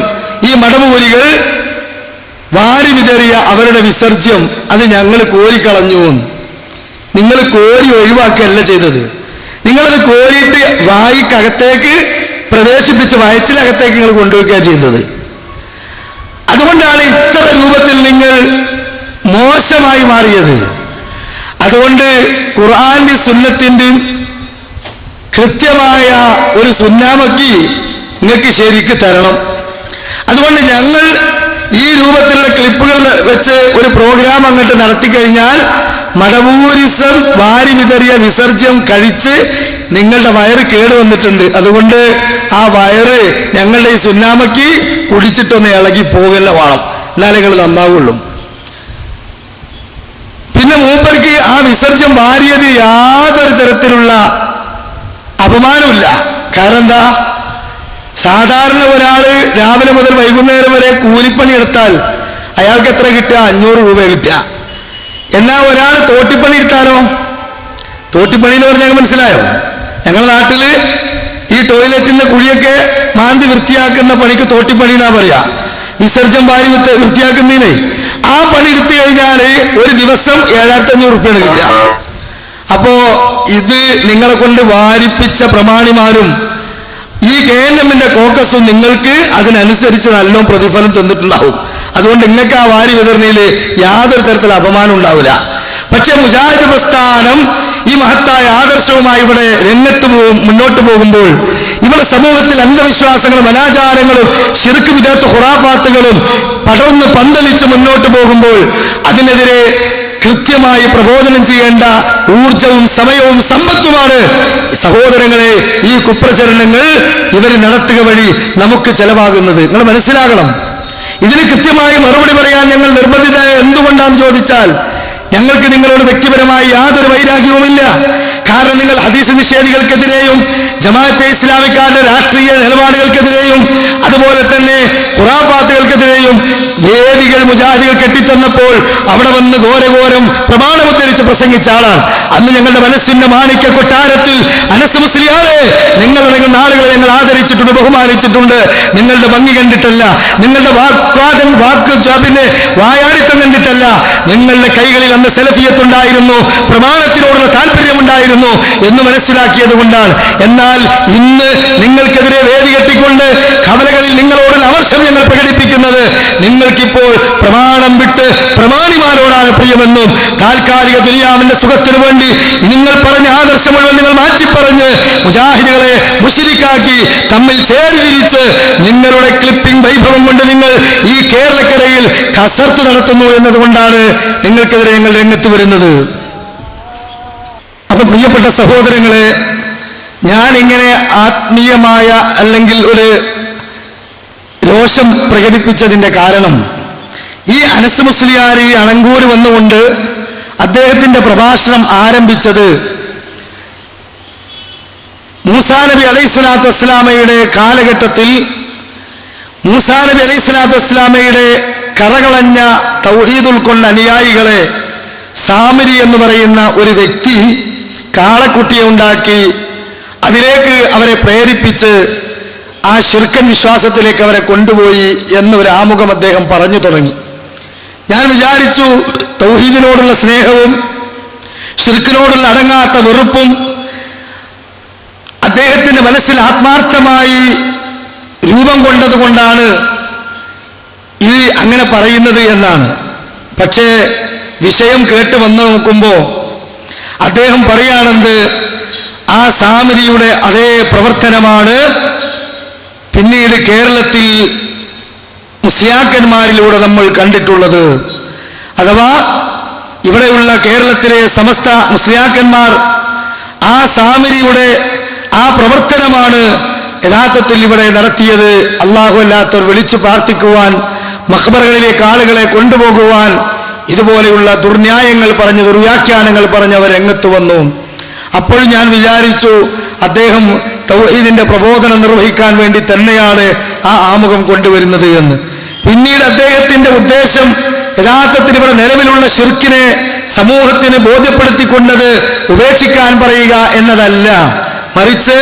ഈ മടവൂരികൾ വാരി വിതറിയ അവരുടെ വിസർജ്യം അത് ഞങ്ങൾ കോരിക്കളഞ്ഞു. നിങ്ങൾ കോരി ഒഴിവാക്കുകയല്ല ചെയ്തത്. നിങ്ങളത് കോരിയിട്ട് വായിക്കകത്തേക്ക് പ്രവേശിപ്പിച്ച് വയറ്റിനകത്തേക്ക് നിങ്ങൾ കൊണ്ടുവയ്ക്കുക ചെയ്തത്. അതുകൊണ്ടാണ് ഇത്ര രൂപത്തിൽ നിങ്ങൾ മോശമായി മാറിയത്. അതുകൊണ്ട് ഖുർആന്റെ സുന്നത്തിന്റെയും കൃത്യമായ ഒരു സുന്നാമക്കി നിങ്ങൾക്ക് ശരിക്ക് തരണം. അതുകൊണ്ട് ഞങ്ങൾ ഈ രൂപത്തിലുള്ള ക്ലിപ്പുകൾ വെച്ച് ഒരു പ്രോഗ്രാം അങ്ങോട്ട് നടത്തി കഴിഞ്ഞാൽ മടവൂരിസം വാരി വിതറിയ വിസർജ്യം കഴിച്ച് നിങ്ങളുടെ വയറ് കേടുവന്നിട്ടുണ്ട്. അതുകൊണ്ട് ആ വയറ് ഞങ്ങളുടെ ഈ സുന്നാമക്ക് കുടിച്ചിട്ടൊന്ന് ഇളകി പോകല്ല വേണം, എന്നാലേ നിങ്ങൾ നന്നാവുള്ളൂ. പിന്നെ മൂപ്പർക്ക് ആ വിസർജ്യം വാരിയത് യാതൊരു തരത്തിലുള്ള അപമാനമില്ല. കാരണം എന്താ? സാധാരണ ഒരാള് രാവിലെ മുതൽ വൈകുന്നേരം വരെ കൂലിപ്പണി എടുത്താൽ അയാൾക്ക് എത്ര കിട്ടുക? 500 രൂപ കിട്ടുക. എന്നാൽ ഒരാൾ തോട്ടിപ്പണി എടുത്താലോ? തോട്ടിപ്പണി എന്ന് പറഞ്ഞാൽ മനസ്സിലായോ? ഞങ്ങളുടെ നാട്ടില് ഈ ടോയ്ലറ്റിന്റെ കുഴിയൊക്കെ മാന്തി വൃത്തിയാക്കുന്ന പണിക്ക് തോട്ടിപ്പണി എന്നാ പറയാ. വിസർജ്യം വാരി വൃത്തിയാക്കുന്നതിന് ആ പണി എടുത്തു കഴിഞ്ഞാൽ ഒരു ദിവസം 7500 രൂപയാണ് കിട്ടുക. അപ്പോ ഇത് നിങ്ങളെ കൊണ്ട് വാരിപ്പിച്ച പ്രമാണിമാരും ഈ KNMന്റെ കോക്കസും നിങ്ങൾക്ക് അതിനനുസരിച്ച് നല്ലോണം പ്രതിഫലം തന്നിട്ടുണ്ടാവും. അതുകൊണ്ട് നിങ്ങൾക്ക് ആ വാരി വിതരണയിൽ യാതൊരു തരത്തിലുള്ള അപമാനം ഉണ്ടാവില്ല. പക്ഷെ മുജാഹിദ് പ്രസ്ഥാനം ഈ മഹത്തായ ആദർശവുമായി ഇവിടെ രംഗത്ത് മുന്നോട്ട് പോകുമ്പോൾ ഇവിടെ സമൂഹത്തിൽ അന്ധവിശ്വാസങ്ങളും അനാചാരങ്ങളും ശിർക്ക് വിദഅത്ത് ഖുറാഫാത്തുകളും പടർന്ന് പന്തലിച്ച് മുന്നോട്ട് പോകുമ്പോൾ അതിനെതിരെ കൃത്യമായി പ്രബോധനം ചെയ്യേണ്ട ഊർജവും സമയവും സമ്പത്തുമാണ് സഹോദരങ്ങളെ ഈ കുപ്രചരണങ്ങൾ ഇവർ നടത്തുക വഴി നമുക്ക് ചെലവാകുന്നത്. നിങ്ങൾ മനസ്സിലാകണം. ഇതിന് കൃത്യമായി മറുപടി പറയാൻ ഞങ്ങൾ നിർബന്ധിതരായ എന്തുകൊണ്ടാണെന്ന് ചോദിച്ചാൽ ഞങ്ങൾക്ക് നിങ്ങളോട് വ്യക്തിപരമായി യാതൊരു വൈരാഗ്യവുമില്ല. കാരണം നിങ്ങൾ ഹദീസ് നിഷേധികൾക്കെതിരെയും ജമാഅത്തെ ഇസ്ലാമിക്കാരുടെ രാഷ്ട്രീയ നിലപാടുകൾക്കെതിരെയും അതുപോലെ തന്നെ ഖുറാഫാത്തുകൾക്കെതിരെയും വേദികൾ മുജാഹിദുകൾ കെട്ടിത്തന്നപ്പോൾ അവിടെ വന്ന് ഘോരഘോരം പ്രമാണമുദ്ധരിച്ച് പ്രസംഗിച്ച ആളാണ്. അന്ന് ഞങ്ങളുടെ മനസ്സിന്റെ മാണിക്യ കൊട്ടാരത്തിൽ അനസ് മുസ്ലിയാരെ, നിങ്ങളടങ്ങുന്ന ആളുകളെ ഞങ്ങൾ ആദരിച്ചിട്ടുണ്ട്, ബഹുമാനിച്ചിട്ടുണ്ട്. നിങ്ങളുടെ ഭംഗി കണ്ടിട്ടല്ല, നിങ്ങളുടെ വായാടിത്തം കണ്ടിട്ടല്ല, നിങ്ങളുടെ കൈകളിൽ അന്ന് സലഫിയത്തുണ്ടായിരുന്നു, പ്രമാണത്തിനോടുള്ള താല്പര്യമുണ്ടായിരുന്നു എന്ന് മനസ്സിലാക്കിയത് കൊണ്ടാണ്. എന്നാൽ ഇന്ന് നിങ്ങൾക്കെതിരെ വേദി കെട്ടിക്കൊണ്ട് കവലകളിൽ നിങ്ങളോടുള്ള അമർഷം ഞങ്ങൾ പ്രകടിപ്പിക്കുന്നത് നിങ്ങൾക്കിപ്പോൾ പ്രമാണം വിട്ട് പ്രമാണിമാരോടാണ് പ്രിയമെന്നും താൽക്കാലിക ദുനിയാവിന്റെ സുഖത്തിനു വേണ്ടി നിങ്ങൾ പറഞ്ഞ ആദർശം മുഴുവൻ നിങ്ങൾ മാറ്റിപ്പറഞ്ഞ് മുജാഹിദുകളെ മുശ്രിക്കാക്കി തമ്മിൽ ചേർതിരിച്ച് നിങ്ങളുടെ ക്ലിപ്പിംഗ് വൈഭവം കൊണ്ട് നിങ്ങൾ ഈ കേരളക്കരയിൽ കസർത്ത് നടത്തുന്നു എന്നതുകൊണ്ടാണ് നിങ്ങൾക്കെതിരെ ഞങ്ങൾ രംഗത്ത് വരുന്നത്. അപ്പൊ പ്രിയപ്പെട്ട സഹോദരങ്ങളെ, ഞാനിങ്ങനെ ആത്മീയമായ അല്ലെങ്കിൽ ഒരു രോഷം പ്രകടിപ്പിച്ചതിന്റെ കാരണം, ഈ അനസ് മുസ്ലിയാർ ഈ അണങ്കൂര് വന്നുകൊണ്ട് അദ്ദേഹത്തിന്റെ പ്രഭാഷണം ആരംഭിച്ചത് മൂസാ നബി അലൈഹിസ്സലാത്തു വസ്സലാമയുടെ കാലഘട്ടത്തിൽ മൂസാ നബി അലൈഹിസ്സലാത്തു വസ്സലാമയുടെ കറകളഞ്ഞ തൗഹീദ് ഉൾക്കൊണ്ട അനുയായികളെ സാമിരി എന്ന് പറയുന്ന ഒരു വ്യക്തി കാളക്കുട്ടിയെ ഉണ്ടാക്കി അതിലേക്ക് അവരെ പ്രേരിപ്പിച്ച് ആ ശിർക്കൻ വിശ്വാസത്തിലേക്ക് അവരെ കൊണ്ടുപോയി എന്നൊരു ആമുഖം അദ്ദേഹം പറഞ്ഞു തുടങ്ങി. ഞാൻ വിചാരിച്ചു, തൗഹീദിനോടുള്ള സ്നേഹവും ശിർക്കിനോടുള്ള അടങ്ങാത്ത വെറുപ്പും അദ്ദേഹത്തിന്റെ മനസ്സിൽ ആത്മാർത്ഥമായി രൂപം കൊണ്ടതുകൊണ്ടാണ് ഇത് അങ്ങനെ പറയുന്നത് എന്നാണ്. പക്ഷേ വിഷയം കേട്ട് വന്നു നോക്കുമ്പോൾ അദ്ദേഹം പറയുകയാണെന്ന്, ആ സാമിരിയുടെ അതേ പ്രവർത്തനമാണ് പിന്നീട് കേരളത്തിൽ മുസ്ലിയാക്കന്മാരിലൂടെ നമ്മൾ കണ്ടിട്ടുള്ളത്. അഥവാ ഇവിടെയുള്ള കേരളത്തിലെ സമസ്ത മുസ്ലിയാക്കന്മാർ ആ സാമിരിയുടെ ആ പ്രവർത്തനമാണ് യഥാർത്ഥത്തിൽ ഇവിടെ നടത്തിയത്. അല്ലാഹു അല്ലാത്തവർ വിളിച്ചു പ്രാർത്ഥിക്കുവാൻ, മഖ്ബറകളിലേക്ക് ആളുകളെ കൊണ്ടുപോകുവാൻ, ഇതുപോലെയുള്ള ദുർന്യായങ്ങൾ പറഞ്ഞ് ദുർവ്യാഖ്യാനങ്ങൾ പറഞ്ഞ് അവർ രംഗത്ത് വന്നു. അപ്പോൾ ഞാൻ വിചാരിച്ചു, അദ്ദേഹം തൗഹീദിന്റെ പ്രബോധനം നിർവഹിക്കാൻ വേണ്ടി തന്നെയാണ് ആ ആമുഖം കൊണ്ടുവരുന്നത് എന്ന്. പിന്നീട് അദ്ദേഹത്തിന്റെ ഉദ്ദേശം യഥാർത്ഥത്തിൽ ഇവിടെ നിലവിലുള്ള ശിർക്കിനെ സമൂഹത്തിന് ബോധ്യപ്പെടുത്തിക്കൊണ്ടത് ഉപേക്ഷിക്കാൻ പറയുക എന്നതല്ല, മറിച്ച്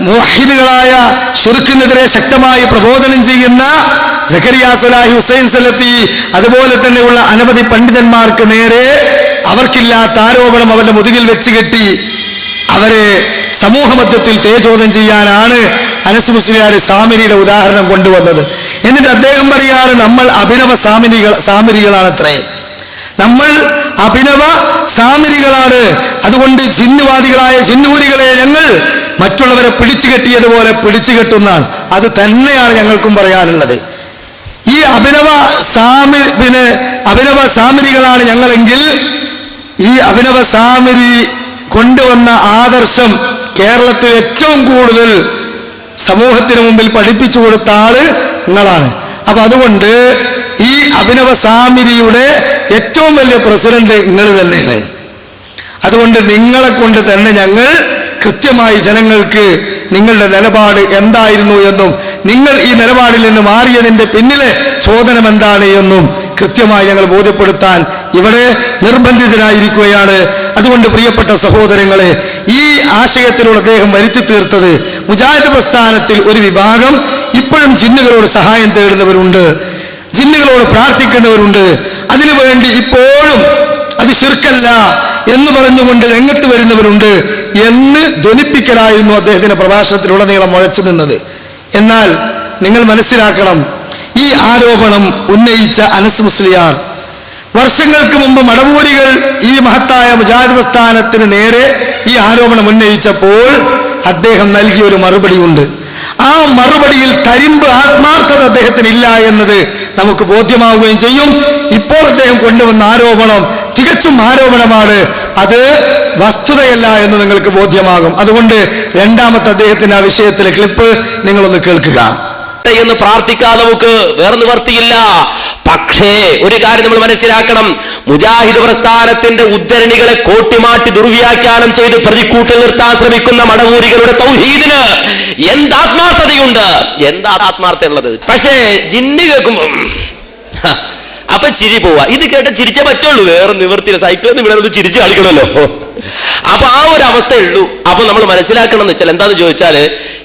മുവഹിദുകളായ ശിർക്കിനെതിരെ ശക്തമായി പ്രബോധനം ചെയ്യുന്ന സക്കരിയ സ്വലാഹി, ഹുസൈൻ സലഫി, അതുപോലെ തന്നെയുള്ള അനവധി പണ്ഡിതന്മാർക്ക് നേരെ അവർക്കില്ലാത്ത ആരോപണം അവരുടെ മുതുകിൽ വെച്ച് കെട്ടി അവരെ സമൂഹമധ്യത്തിൽ തേജോധം ചെയ്യാനാണ് അനസ് മുസ്ലിയാർ സാമിരിയുടെ ഉദാഹരണം കൊണ്ടുവന്നത്. എന്നിട്ട് അദ്ദേഹം പറയാണ്, നമ്മൾ അഭിനവ സാമിരികളാണത്രേ, നമ്മൾ അഭിനവ സാമിരികളാണ്. അതുകൊണ്ട് ജിന്നുവാദികളായ ജിന്നൂരികളെ ഞങ്ങൾ മറ്റുള്ളവരെ പിടിച്ചു കെട്ടിയതുപോലെ പിടിച്ചു കെട്ടുന്നതാണ്. അത് തന്നെയാണ് ഞങ്ങൾക്കും പറയാനുള്ളത്. ഈ അഭിനവ സാമിരികളാണ് ഞങ്ങളെങ്കിൽ ഈ അഭിനവ സാമിരി കൊണ്ടുവന്ന ആദർശം കേരളത്തിൽ ഏറ്റവും കൂടുതൽ സമൂഹത്തിന് മുമ്പിൽ പഠിപ്പിച്ചു കൊടുത്ത ആള് നിങ്ങളാണ്. അപ്പൊ അതുകൊണ്ട് ഈ അഭിനവ സാമിരിയുടെ ഏറ്റവും വലിയ പ്രസിഡന്റ് നിങ്ങൾ തന്നെയാണ്. അതുകൊണ്ട് നിങ്ങളെ കൊണ്ട് തന്നെ ഞങ്ങൾ കൃത്യമായി ജനങ്ങൾക്ക് നിങ്ങളുടെ നിലപാട് എന്തായിരുന്നു എന്നും നിങ്ങൾ ഈ നിലപാടിൽ നിന്ന് മാറിയതിന്റെ പിന്നിലെ ചോദനം എന്താണ് എന്നും കൃത്യമായി ഞങ്ങൾ ബോധ്യപ്പെടുത്താൻ ഇവിടെ നിർബന്ധിതരായിരിക്കുകയാണ്. അതുകൊണ്ട് പ്രിയപ്പെട്ട സഹോദരങ്ങളെ, ഈ ആശയത്തിലൂടെ അദ്ദേഹം വരുത്തി തീർത്തത് മുജാഹിദ് പ്രസ്ഥാനത്തിൽ ഒരു വിഭാഗം ഇപ്പോഴും ജിന്നുകളോട് സഹായം തേടുന്നവരുണ്ട്, ജിന്നുകളോട് പ്രാർത്ഥിക്കുന്നവരുണ്ട്, അതിനുവേണ്ടി ഇപ്പോഴും അത് ശിർക്കല്ല എന്ന് പറഞ്ഞുകൊണ്ട് രംഗത്ത് വരുന്നവരുണ്ട് എന്ന് ധ്വനിപ്പിക്കലായിരുന്നു അദ്ദേഹത്തിന്റെ പ്രഭാഷണത്തിലുടനീളം മുഴച്ചു നിന്നത്. എന്നാൽ നിങ്ങൾ മനസ്സിലാക്കണം, ഈ ആരോപണം ഉന്നയിച്ച അനസ് മുസ്ലിയാർ വർഷങ്ങൾക്ക് മുമ്പ് മടവൂരികൾ ഈ മഹത്തായ മുജാഹിദ് പ്രസ്ഥാനത്തിന് നേരെ ഈ ആരോപണം ഉന്നയിച്ചപ്പോൾ അദ്ദേഹം നൽകിയ ഒരു മറുപടിയുണ്ട്. ആ മറുപടിയിൽ തരിമ്പ് ആത്മാർത്ഥത അദ്ദേഹത്തിനില്ല എന്നത് നമുക്ക് ബോധ്യമാവുകയും ചെയ്യും. ഇപ്പോൾ അദ്ദേഹം കൊണ്ടുവന്ന ആരോപണം തികച്ചും ആരോപണമാണ്, അത് വസ്തുതയല്ല എന്ന് നിങ്ങൾക്ക് ബോധ്യമാകും. അതുകൊണ്ട് രണ്ടാമത്തെ അദ്ദേഹത്തിന്റെ ആ വിഷയത്തിലെ ക്ലിപ്പ് നിങ്ങളൊന്ന് കേൾക്കുക. എന്ന് പ്രാർത്ഥിക്കാൻ നമുക്ക് വേറെ നിവർത്തിയില്ല. പക്ഷേ പക്ഷേ ഒരു കാര്യം നമ്മൾ മനസ്സിലാക്കണം, മുജാഹിദ് പ്രസ്ഥാനത്തിന്റെ ഉദ്ധരണികളെ കോട്ടിമാറ്റി ദുർവ്യാഖ്യാനം ചെയ്ത് പ്രതിക്കൂട്ടിൽ നിർത്താൻ ശ്രമിക്കുന്ന മടവൂരികളുടെ തൗഹീദിന് എന്താത്മാർത്ഥതയുണ്ട്, എന്താ ആത്മാർത്ഥമുള്ളത്. പക്ഷേ ജിന്ന് കേൾക്കുമ്പോ അപ്പൊ ചിരി പോവാ. ഇത് കേട്ട് ചിരിച്ചേ പറ്റുള്ളൂ, വേറെ നിവൃത്തിയില്ല. സൈക്കിളിൽ നിന്ന് ഇവിടെ ചിരിച്ചു കളിക്കണമല്ലോ. അപ്പൊ ആ ഒരു അവസ്ഥയുള്ളൂ. അപ്പൊ നമ്മൾ മനസ്സിലാക്കണം എന്ന് വെച്ചാൽ എന്താന്ന് ചോദിച്ചാല്,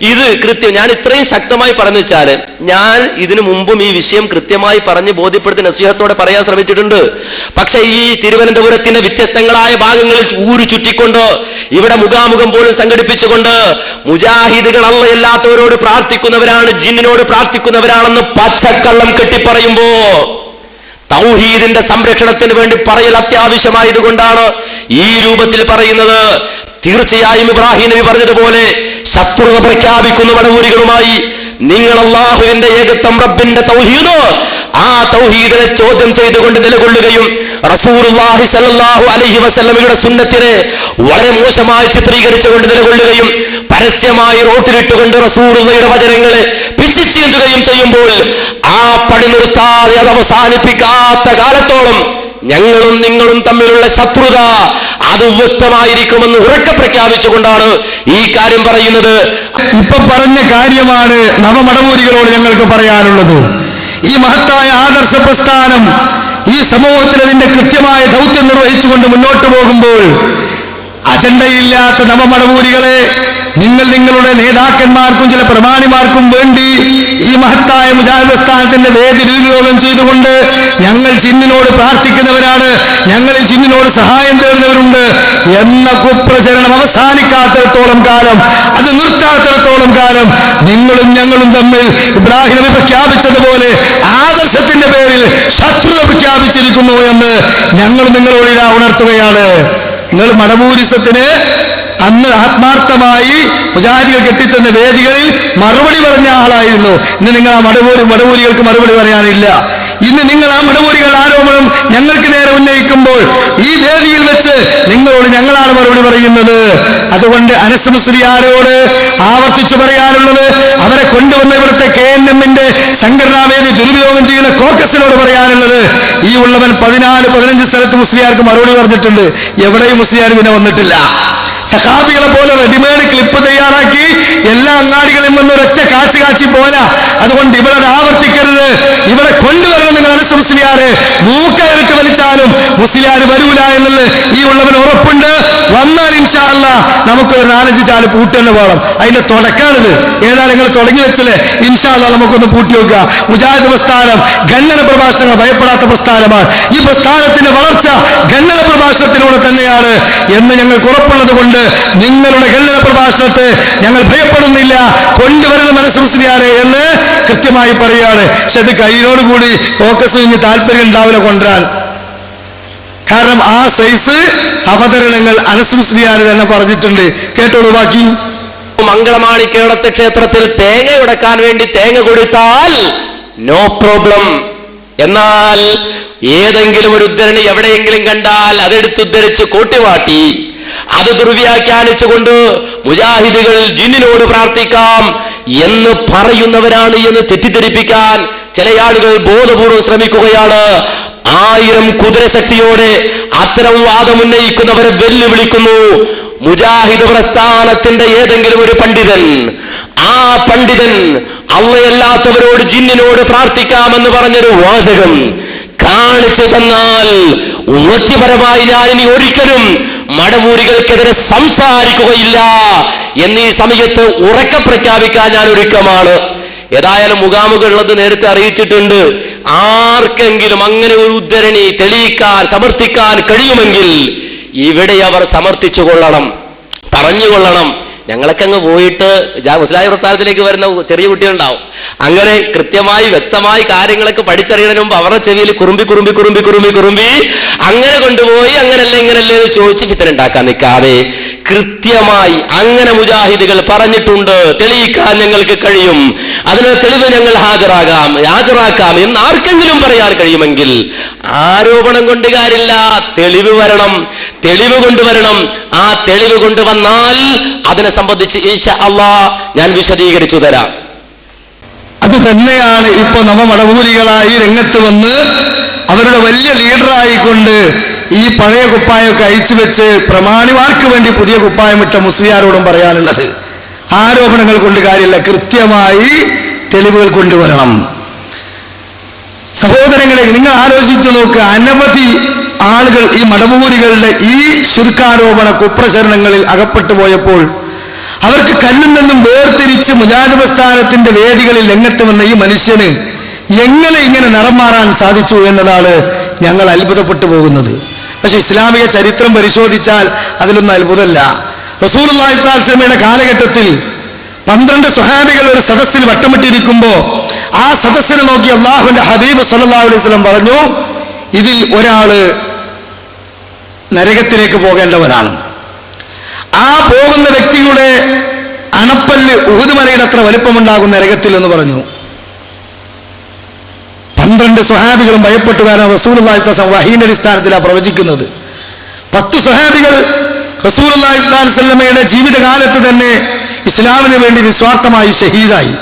ഇത് കൃത്യം ഞാൻ ഇത്രയും ശക്തമായി പറഞ്ഞു വെച്ചാല്, ഞാൻ ഇതിനു മുമ്പും ഈ വിഷയം കൃത്യമായി പറഞ്ഞ് ബോധ്യപ്പെടുത്തി നസീഹത്തോടെ പറയാൻ ശ്രമിച്ചിട്ടുണ്ട്. പക്ഷെ ഈ തിരുവനന്തപുരത്തിന്റെ വ്യത്യസ്തങ്ങളായ ഭാഗങ്ങളിൽ ഊരു ചുറ്റിക്കൊണ്ട്, ഇവിടെ മുഖാമുഖം പോലും സംഘടിപ്പിച്ചുകൊണ്ട് മുജാഹിദുകൾ അല്ലാത്തവരോട് പ്രാർത്ഥിക്കുന്നവരാണ്, ജിന്നിനോട് പ്രാർത്ഥിക്കുന്നവരാണെന്ന് പച്ചക്കള്ളം കെട്ടിപ്പറയുമ്പോ തൗഹീദിന്റെ സംരക്ഷണത്തിന് വേണ്ടി പറയൽ അത്യാവശ്യമായതുകൊണ്ടാണ് ഈ രൂപത്തിൽ പറയുന്നത്. തീർച്ചയായും ഇബ്രാഹിം നബി പറഞ്ഞതുപോലെ ശത്രുത പ്രഖ്യാപിക്കുന്ന മടവൂരികളുമായി നിങ്ങൾ അല്ലാഹുവിന്റെ ഏകത്വം, റബ്ബിന്റെ തൗഹീദ്, ആ തൗഹീദിനെ ചോദ്യം ചെയ്തുകൊണ്ട് നിലകൊള്ളുകയും റസൂലുള്ളാഹി സ്വല്ലല്ലാഹു അലൈഹി വസല്ലമയുടെ സുന്നത്തിനെ വളരെ മോശമായി ചിത്രീകരിച്ചുകൊണ്ട് നിലകൊള്ളുകയും പരസ്യമായി റോട്ടിലിട്ടുകൊണ്ട് റസൂലുള്ളാഹിയുടെ വചനങ്ങളെ പിച്ചിച്ചീന്തുകയും ചെയ്യുമ്പോൾ ആ പണി നിർത്താതെ അത് അവസാനിപ്പിക്കാത്ത കാലത്തോളം ഞങ്ങളും നിങ്ങളും തമ്മിലുള്ള ശത്രുത അത് വ്യക്തമായിരിക്കുമെന്ന് ഉറക്കെ പ്രഖ്യാപിച്ചുകൊണ്ടാണ് ഈ കാര്യം പറയുന്നത്. ഇപ്പൊ പറഞ്ഞ കാര്യമാണ് നവമടവൂരികളോട് ഞങ്ങൾക്ക് പറയാനുള്ളത്. ഈ മഹത്തായ ആദർശ പ്രസ്ഥാനം ഈ സമൂഹത്തിൽ അതിന്റെ കൃത്യമായ ദൗത്യം നിർവഹിച്ചുകൊണ്ട് മുന്നോട്ട് പോകുമ്പോൾ അജണ്ടയില്ലാത്ത നവമടവൂരികളെ നിങ്ങൾ നിങ്ങളുടെ നേതാക്കന്മാർക്കും ചില പ്രമാണിമാർക്കും വേണ്ടി ഈ മഹത്തായ മുജാഹിദ് പ്രസ്ഥാനത്തിന്റെ വേദി ദുരുപയോഗം ചെയ്തുകൊണ്ട് ഞങ്ങൾ ജിന്നിനോട് പ്രാർത്ഥിക്കുന്നവരാണ്, ഞങ്ങൾ ജിന്നിനോട് സഹായം തേടുന്നവരുണ്ട് എന്ന കുപ്രചരണം അവസാനിക്കാത്തിടത്തോളം കാലം, അത് നിർത്താത്തിടത്തോളം കാലം നിങ്ങളും ഞങ്ങളും തമ്മിൽ ഇബ്രാഹിം നബി പ്രഖ്യാപിച്ചതുപോലെ ആദർശത്തിന്റെ പേരിൽ ശത്രുത പ്രഖ്യാപിച്ചിരിക്കുന്നു എന്ന് ഞങ്ങൾ നിങ്ങളോട് ഇതാ ഉണർത്തുകയാണ്. നിങ്ങൾ മടവൂരിസത്തിന് അന്ന് ആത്മാർത്ഥമായി മുജാഹിദുകൾ കെട്ടിത്തന്ന വേദികളിൽ മറുപടി പറഞ്ഞ ആളായിരുന്നു. ഇന്ന് നിങ്ങൾ ആ മടവൂരികൾക്ക് മറുപടി പറയാനില്ല. ഇന്ന് നിങ്ങൾ ആ മടവൂരികളുടെ ആരോപണം ഞങ്ങൾക്ക് നേരെ ഉന്നയിക്കുമ്പോൾ ഈ വേദിയിൽ വെച്ച് നിങ്ങളോട് ഞങ്ങളാണ് മറുപടി പറയുന്നത്. അതുകൊണ്ട് അനസ് മുസ്ലിയാരോട് ആവർത്തിച്ചു പറയാനുള്ളത്, അവരെ കൊണ്ടുവന്ന ഇവിടുത്തെ KNM-ന്റെ സംഘടനാവേദി ദുരുപയോഗം ചെയ്യുന്ന കോക്കസിനോട് പറയാനുള്ളത്, ഈ ഉള്ളവൻ 14-15 സ്ഥലത്ത് മുസ്ലിയാർക്ക് മറുപടി പറഞ്ഞിട്ടുണ്ട്, എവിടെയും മുസ്ലിയാർ പിന്നെ വന്നിട്ടില്ല. സഹാബികളെ പോലെ റെഡിമെയ്ഡ് ക്ലിപ്പ് തയ്യാറാക്കി എല്ലാ അങ്ങാടികളിൽ നിന്ന് ഒരൊറ്റ കാച്ചി പോരാ. അതുകൊണ്ട് ഇവിടെ അത് ആവർത്തിക്കരുത്, ഇവിടെ കൊണ്ടുവരണം നിങ്ങൾ അനസ് മുസ്ലിയാരെ. മൂക്കയിട്ട് വലിച്ചാലും മുസ്ലിയാർ വരൂല എന്നുള്ളത് ഈ ഉള്ളവൻ ഉറപ്പുണ്ട്. വന്നാൽ ഇൻഷാ അല്ലാഹ് നമുക്ക് ഒരു 4-5 ചാല് പൂട്ടുതന്നെ വേണം. അതിന്റെ തുടക്കാണിത്. ഏതായാലും നിങ്ങൾ തുടങ്ങി വെച്ചല്ലേ, ഇൻഷാ അല്ലാഹ് നമുക്കൊന്ന് പൂട്ടി വെക്കുക. മുജാഹിദ് പ്രസ്ഥാനം ഖണ്ഡന പ്രഭാഷണങ്ങൾ ഭയപ്പെടാത്ത പ്രസ്ഥാനമാണ്. ഈ പ്രസ്ഥാനത്തിന്റെ വളർച്ച ഖണ്ഡന പ്രഭാഷണത്തിലൂടെ തന്നെയാണ് എന്ന് ഞങ്ങൾക്ക് ഉറപ്പുള്ളത് കൊണ്ട് നിങ്ങളുടെ ഖണ്ഡന പ്രഭാഷണത്തെ ഞങ്ങൾ ഭയപ്പെടുന്നില്ല. കൊണ്ടുവരണം അനസ് മുസ്ലിയാരെ എന്ന് കൃത്യമായി പറയുകയാണ്. പക്ഷെ അത് കയ്യിനോടുകൂടി ഫോക്കസിന് താല്പര്യം ഉണ്ടാവില്ല കൊണ്ടുവരാൻ. കാരണം ആ സൈസ് അവതരണങ്ങൾ അനസ് മുസ്ലിയാർ തന്നെ പറഞ്ഞിട്ടുണ്ട്. കേട്ടോളൂ ബാക്കി. മംഗളമാണി കേളത്തെ ക്ഷേത്രത്തിൽ തേങ്ങ ഉടക്കാൻ വേണ്ടി തേങ്ങ കൊടുത്താൽ നോ പ്രോബ്ലം. എന്നാൽ ഏതെങ്കിലും ഒരു ഉദ്ധരണി എവിടെയെങ്കിലും കണ്ടാൽ അതെടുത്തുദ്ധരിച്ച് കോട്ടിവാട്ടി അത് ദുർവ്യാഖ്യാനിച്ചുകൊണ്ട് മുജാഹിദുകൾ ജിന്നിനോട് പ്രാർത്ഥിക്കാം എന്ന് പറയുന്നവരാണ് എന്ന് തെറ്റിദ്ധരിപ്പിക്കാൻ ചില ആളുകൾ ബോധപൂർവ്വം ശ്രമിക്കുകയാണ്. 1000 കുതിരശക്തിയോടെ അത്തരം വാദമുന്നയിക്കുന്നവരെ വെല്ലുവിളിക്കുന്നു. മുജാഹിദ് പ്രസ്ഥാനത്തിന്റെ ഏതെങ്കിലും ഒരു പണ്ഡിതൻ, ആ പണ്ഡിതൻ അള്ളയല്ലാത്തവരോട് ജിന്നിനോട് പ്രാർത്ഥിക്കാമെന്ന് പറഞ്ഞൊരു വാചകം കാണിച്ചു തന്നാൽ വ്യക്തിപരമായി ഞാൻ ഇനി ഒരിക്കലും മടവൂരികൾക്കെതിരെ സംസാരിക്കുകയില്ല എന്നീ സമയത്ത് ഉറക്കെ പ്രഖ്യാപിക്കാൻ ഞാൻ ഒരുക്കമാണ്. ഏതായാലും മുഖാമുഖമുള്ളത് നേരത്തെ അറിയിച്ചിട്ടുണ്ട്. ആർക്കെങ്കിലും അങ്ങനെ ഒരു ഉദ്ധരണി തെളിയിക്കാൻ സമർത്ഥിക്കാൻ കഴിയുമെങ്കിൽ ഇവിടെ അവർ സമർത്ഥിച്ചു കൊള്ളണം, പറഞ്ഞുകൊള്ളണം. ഞങ്ങളൊക്കെ അങ്ങ് പോയിട്ട് മുസ്ലിം പ്രസ്ഥാനത്തിലേക്ക് വരുന്ന ചെറിയ കുട്ടികളുണ്ടാവും. അങ്ങനെ കൃത്യമായി വ്യക്തമായി കാര്യങ്ങളൊക്കെ പഠിച്ചറിയണതിന് മുമ്പ് അവരുടെ ചെവിയിൽ കുറുമ്പി അങ്ങനെ കൊണ്ടുപോയി അങ്ങനല്ലേ ഇങ്ങനല്ലേ എന്ന് ചോദിച്ച് ഫിത്തന ഉണ്ടാക്കാൻ നിൽക്കാതെ കൃത്യമായി അങ്ങനെ മുജാഹിദുകൾ പറഞ്ഞിട്ടുണ്ട്, തെളിയിക്കാൻ ഞങ്ങൾക്ക് കഴിയും, അതിന് തെളിവ് ഞങ്ങൾ ഹാജരാക്കാം എന്ന് ആർക്കെങ്കിലും പറയാൻ കഴിയുമെങ്കിൽ ആരോപണം കൊണ്ട് കാര്യമില്ല, തെളിവ് വരണം, തെളിവ് കൊണ്ടുവരണം. ആ തെളിവ് കൊണ്ടുവന്നാൽ അതിനെ സംബന്ധിച്ച് ഇൻഷാ അല്ലാഹ് ഞാൻ വിശദീകരിച്ചു തരാം. അത് തന്നെയാണ് ഇപ്പൊ നവമടവൂരികളായി രംഗത്ത് വന്ന് അവരുടെ വലിയ ലീഡറായിക്കൊണ്ട് ഈ പഴയ കുപ്പായമൊക്കെ അയച്ചു വെച്ച് പ്രമാണിമാർക്ക് വേണ്ടി പുതിയ കുപ്പായമിട്ട മുസ്ലിയാരോടും പറയാനുള്ളത്, ആരോപണങ്ങൾ കൊണ്ട് കാര്യമില്ല, കൃത്യമായി തെളിവുകൾ കൊണ്ടുവരണം. സഹോദരങ്ങളെ, നിങ്ങൾ ആലോചിച്ചു നോക്കുക, അനവധി ആളുകൾ ഈ മടവൂരികളുടെ ഈ ശുൽക്കാരോപണ കുപ്രചരണങ്ങളിൽ അകപ്പെട്ടു പോയപ്പോൾ അവർക്ക് കണ്ണിൽ നിന്നും വേർതിരിച്ച് മുജാഹിദ് പ്രസ്ഥാനത്തിന്റെ വേദികളിൽ രംഗത്ത് വന്ന ഈ മനുഷ്യന് എങ്ങനെ ഇങ്ങനെ നിറം മാറാൻ സാധിച്ചു എന്നതാണ് ഞങ്ങൾ അത്ഭുതപ്പെട്ടു പോകുന്നത്. പക്ഷെ ഇസ്ലാമിക ചരിത്രം പരിശോധിച്ചാൽ അതിലൊന്നും അത്ഭുതമല്ല. റസൂലുള്ളാഹി സ്വല്ലല്ലാഹു അലൈഹി വസല്ലമയുടെ കാലഘട്ടത്തിൽ 12 സ്വഹാബികൾ ഒരു സദസ്സിൽ വട്ടമിട്ടിരിക്കുമ്പോൾ ആ സദസ്സിനെ നോക്കി അള്ളാഹുവിന്റെ ഹബീബ് സല്ലല്ലാഹു അലൈഹി വസല്ലം പറഞ്ഞു, ഇതിൽ ഒരാള് നരകത്തിലേക്ക് പോകേണ്ടവനാണ്. ആ പോകുന്ന വ്യക്തിയുടെ അണപ്പല്ല് ഉഹുദ് മലയുടെ അത്ര വലിപ്പമുണ്ടാകും നരകത്തിൽ എന്ന് പറഞ്ഞു. 12 സ്വഹാബികളും ഭയപ്പെട്ടു. കാരണം റസൂലുള്ളാഹി സ്വല്ലല്ലാഹു അലൈഹി വസല്ലം വഹീന്റെ അടിസ്ഥാനത്തിലാണ് പ്രവചിക്കുന്നത്. 10 സ്വഹാബികൾ റസൂലുള്ളാഹി സ്വല്ലല്ലാഹു അലൈഹി വസല്ലമയുടെ ജീവിതകാലത്ത് തന്നെ ഇസ്ലാമിന് വേണ്ടി നിസ്വാർത്ഥമായി ഷഹീദായി.